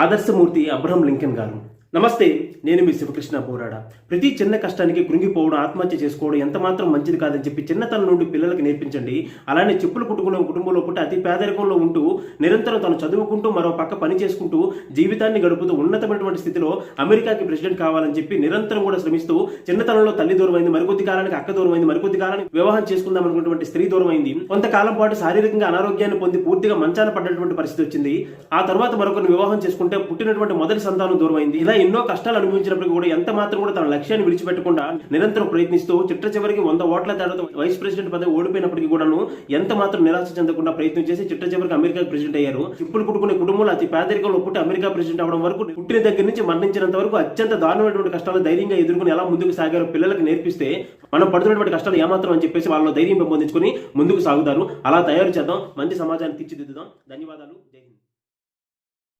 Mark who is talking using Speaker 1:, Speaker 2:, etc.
Speaker 1: ఆదర్శమూర్తి Abraham Lincoln గారు. నమస్తే, నేను మీ శివకృష్ణ పోరాడ. ప్రతి చిన్న కష్టానికి కృంగిపోవడం, ఆత్మహత్య చేసుకోవడం ఎంత మాత్రం మంచిది కాదని చెప్పి చిన్నతనం నుండి పిల్లలకు నేర్పించండి. అలానే చెప్పులు కుట్టుకునే కుటుంబంలో పుట్టి అతి పేదరికంలో ఉంటూ నిరంతరం తను చదువుకుంటూ మరో పక్క పని చేసుకుంటూ జీవితాన్ని గడుపుతూ ఉన్నతమైనటువంటి స్థితిలో అమెరికాకి ప్రెసిడెంట్ కావాలని చెప్పి నిరంతరం కూడా శ్రమిస్తూ చిన్నతనంలో తల్లి దూరమైంది, మరికొద్ది కాలానికి అక్క దూరమైంది, మరికొద్ది కాలానికి వివాహం చేసుకుందాం అనుకున్నటువంటి స్త్రీ దూరమైంది. కొంతకాలం పాటు శారీరకంగా అనారోగ్యాన్ని పొంది పూర్తిగా మంచాన పడ్డటువంటి పరిస్థితి వచ్చింది. ఆ తర్వాత మరొకరిని వివాహం చేసుకుంటే పుట్టినటువంటి మొదటి సంతానం దూరమైంది. ఇలా ఎన్నో కష్టాలు అనుభవించినప్పటికీ కూడా ఎంత మాత్రం కూడా తన లక్ష్యాన్ని విడిచిపెట్టకుండా నిరంతరం ప్రయత్నిస్తూ చివరికి 100 ఓట్ల తేడాతో వైస్ ప్రెసిడెంట్ పదవి ఓడిపోయినప్పటికీ కూడాను ఎంత మాత్రం నిరాశ చెందకుండా ప్రయత్నం చేసి చివరికి అమెరికా ప్రెసిడెంట్ అయ్యారు. చెప్పులు కుట్టుకునే కుటుంబంలో అతి పేదరికంలో పుట్టి అమెరికా ప్రెసిడెంట్ అవడం వరకు, పుట్టిన దగ్గర నుంచి మరణించినంత వరకు అత్యంత దారుణమైనటువంటి కష్టాలు ధైర్యంగా ఎదుర్కొని ఎలా ముందుకు సాగారో పిల్లలకు నేర్పిస్తే మనం పడుతున్నటువంటి కష్టాలు ఏమాత్రం అని చెప్పేసి వాళ్ళలో ధైర్యం పెంపొందించుకొని ముందుకు సాగుతారు. అలా తయారు చేద్దాం, మంచి సమాజాన్ని తీర్చిదిద్దుదాం. ధన్యవాదాలు. జై హింద్.